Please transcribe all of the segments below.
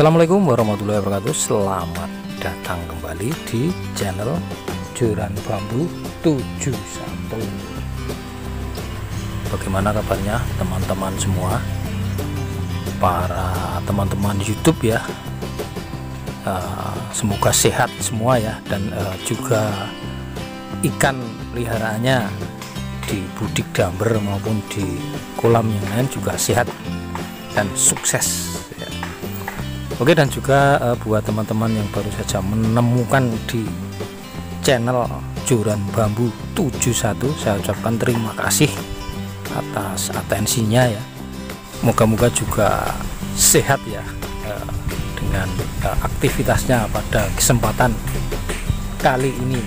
Assalamualaikum warahmatullahi wabarakatuh. Selamat datang kembali di channel Joran Bambu 71. Bagaimana kabarnya teman-teman semua, para teman-teman YouTube ya? Semoga sehat semua ya, dan juga ikan peliharaannya di budik damber maupun di kolam yang lain juga sehat dan sukses ya. Oke, dan juga buat teman-teman yang baru saja menemukan di channel Joran Bambu 71, saya ucapkan terima kasih atas atensinya ya. Moga-moga juga sehat ya dengan aktivitasnya pada kesempatan kali ini.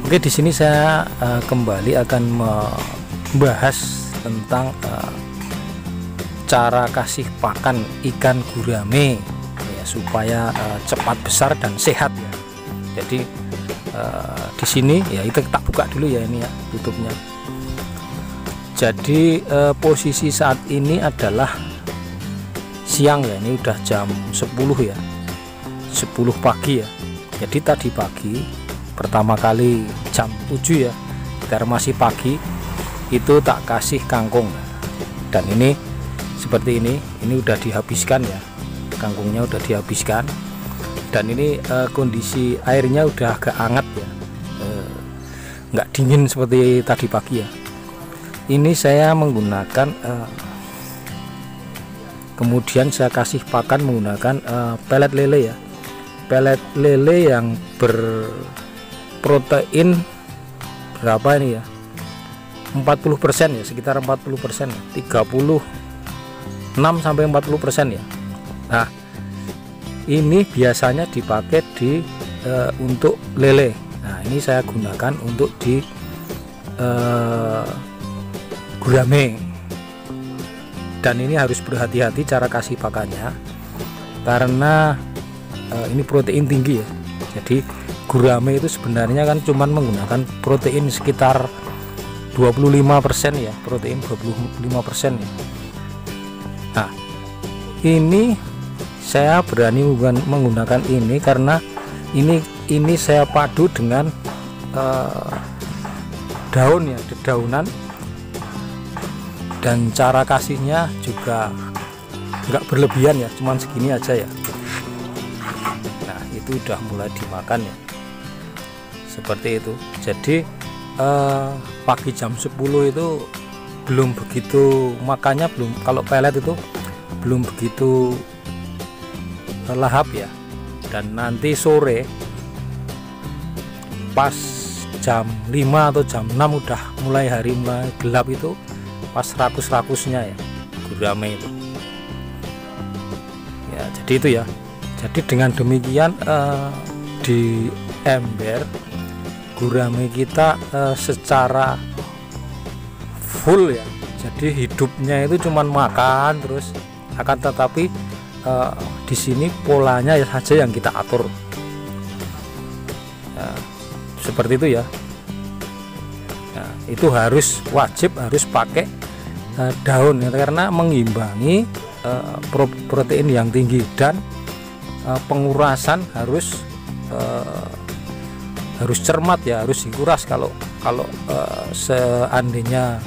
Oke, di sini saya kembali akan membahas tentang cara kasih pakan ikan gurame ya, supaya cepat besar dan sehat ya. Jadi di sini ya, itu tak buka dulu ya, ini ya tutupnya. Jadi posisi saat ini adalah siang ya, ini udah jam 10 ya, 10 pagi ya. Jadi tadi pagi pertama kali jam 7 ya, karena masih pagi, itu tak kasih kangkung, dan ini seperti ini udah dihabiskan ya, kangkungnya udah dihabiskan, dan ini kondisi airnya udah agak hangat ya, nggak dingin seperti tadi pagi ya. Ini saya menggunakan kemudian saya kasih pakan menggunakan pelet lele ya, pelet lele yang berprotein berapa ini ya, 40% ya, sekitar 40% ya, 36-40% ya. Nah, ini biasanya dipakai di untuk lele. Nah, ini saya gunakan untuk di gurame, dan ini harus berhati-hati cara kasih pakannya karena ini protein tinggi ya. Jadi gurame itu sebenarnya kan cuman menggunakan protein sekitar 25% ya, protein 25% ya. Nah, ini saya berani menggunakan ini karena ini saya padu dengan daun ya, dedaunan, dan cara kasihnya juga nggak berlebihan ya, cuman segini aja ya. Nah, itu udah mulai dimakan ya, seperti itu. Jadi pagi jam 10 itu belum begitu makannya, belum, kalau pelet itu belum begitu lahap ya. Dan nanti sore pas jam 5 atau jam 6 udah mulai hari mulai gelap, itu pas rakus-rakusnya ya gurame itu ya. Jadi itu ya, jadi dengan demikian di ember gurame kita secara full ya. Jadi hidupnya itu cuman makan terus, akan tetapi di sini polanya ya saja yang kita atur ya, seperti itu ya. Nah, itu harus wajib harus pakai daun ya, karena mengimbangi protein yang tinggi, dan pengurasan harus cermat ya, harus dikuras. Kalau seandainya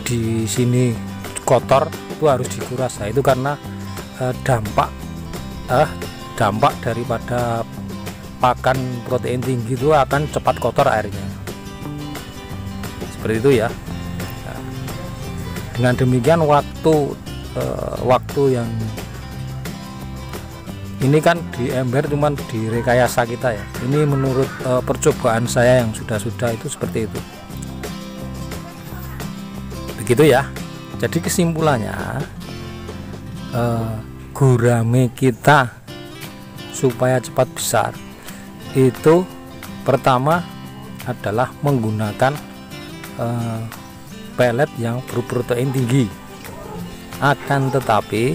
di sini kotor, itu harus dikuras. Nah, itu karena dampak daripada pakan protein tinggi itu akan cepat kotor airnya, seperti itu ya. Nah, dengan demikian waktu yang ini kan di ember cuman di rekayasa kita ya, ini menurut percobaan saya yang sudah itu seperti itu, begitu ya. Jadi kesimpulannya, gurame kita supaya cepat besar itu pertama adalah menggunakan pelet yang berprotein tinggi. Akan tetapi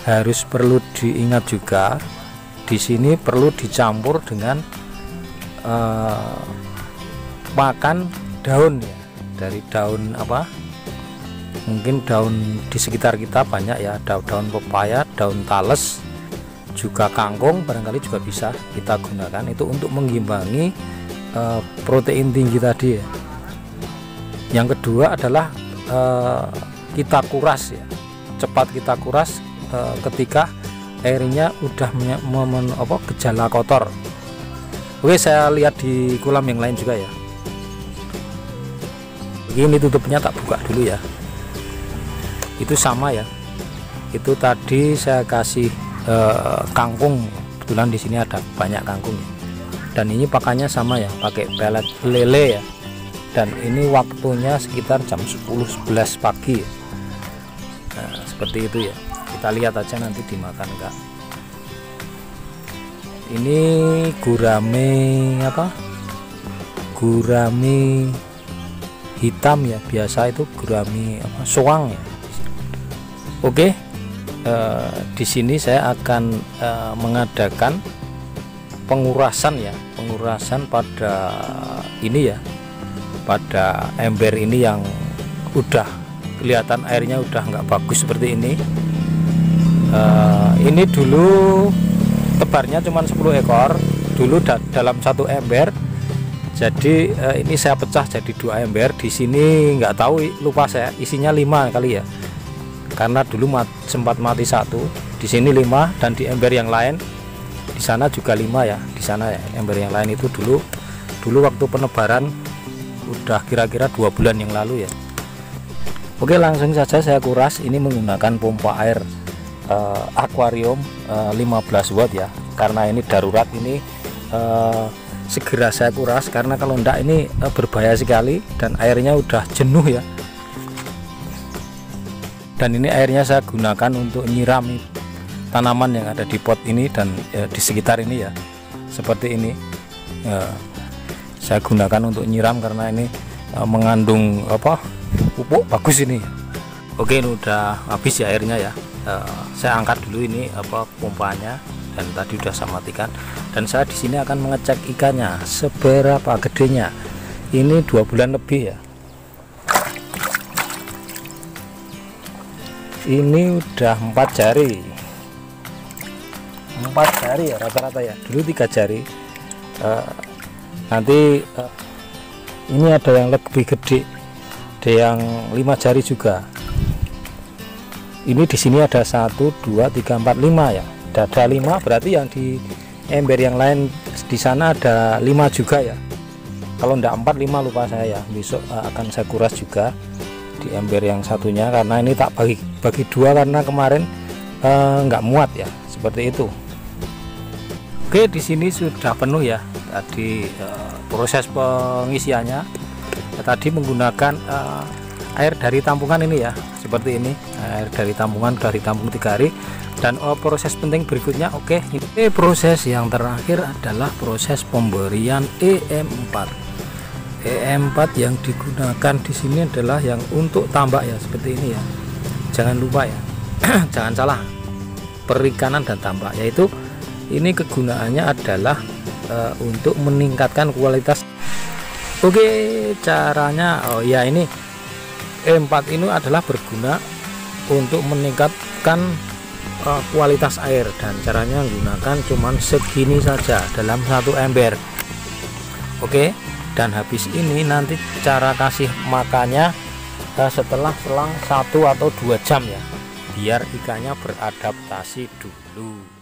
harus perlu diingat juga, di sini perlu dicampur dengan pakan daun ya, dari daun apa, Mungkin daun di sekitar kita banyak ya, daun pepaya, daun tales, juga kangkung barangkali juga bisa kita gunakan itu untuk mengimbangi protein tinggi tadi ya. Yang kedua adalah kita kuras ya, cepat kita kuras ketika airnya udah gejala kotor. Oke, saya lihat di kolam yang lain juga ya. Ini tutupnya tak buka dulu ya. Itu sama ya, itu tadi saya kasih kangkung, kebetulan di sini ada banyak kangkung ya. Dan ini pakannya sama ya, pakai pelet lele ya. Dan ini waktunya sekitar jam 10-11 pagi ya. Nah, seperti itu ya, kita lihat aja nanti dimakan enggak. Ini gurame gurame hitam ya, biasa itu gurame soang ya. Oke, di sini saya akan mengadakan pengurasan ya, pengurasan pada ini ya, pada ember ini yang udah kelihatan airnya udah nggak bagus seperti ini. Ini dulu tebarnya cuma 10 ekor dulu dalam satu ember. Jadi ini saya pecah jadi 2 ember. Di sini nggak tahu, lupa saya, isinya 5 kali ya. Karena dulu sempat mati 1, di sini 5, dan di ember yang lain di sana juga 5 ya. Di sana ya, ember yang lain itu dulu waktu penebaran udah kira-kira 2 bulan yang lalu ya. Oke, langsung saja saya kuras. Ini menggunakan pompa air akuarium 15 watt ya. Karena ini darurat, ini segera saya kuras karena kalau enggak ini berbahaya sekali dan airnya udah jenuh ya. Dan ini airnya saya gunakan untuk nyiram tanaman yang ada di pot ini dan di sekitar ini ya, seperti ini. Saya gunakan untuk nyiram karena ini mengandung pupuk bagus ini. Oke, ini udah habis ya airnya ya. Saya angkat dulu ini pompanya, dan tadi udah saya matikan. Dan saya di sini akan mengecek ikannya seberapa gedenya. Ini 2 bulan lebih ya. Ini udah 4 jari, 4 jari ya rata-rata ya. Dulu 3 jari. Nanti ini ada yang lebih gede, ada yang 5 jari juga. Ini di sini ada 1, 2, 3, 4, 5 ya. Ada 5, berarti yang di ember yang lain di sana ada 5 juga ya. Kalau enggak 4, 5 lupa saya ya. Besok akan saya kuras juga di ember yang satunya, karena ini tak bagi 2 karena kemarin nggak muat ya, seperti itu. Oke, di sini sudah penuh ya. Tadi proses pengisiannya tadi menggunakan air dari tampungan ini ya, seperti ini. Air dari tampungan dari tampung 3 hari. Dan proses penting berikutnya, oke, ini proses yang terakhir adalah proses pemberian EM4. EM4 yang digunakan di sini adalah yang untuk tambak ya, seperti ini ya. Jangan lupa ya, jangan salah, perikanan dan tambak, yaitu ini kegunaannya adalah untuk meningkatkan kualitas. Oke, caranya ya, ini EM4 ini adalah berguna untuk meningkatkan kualitas air, dan caranya menggunakan cuman segini saja dalam 1 ember. Oke, dan habis ini nanti cara kasih makannya setelah selang 1 atau 2 jam ya, biar ikannya beradaptasi dulu.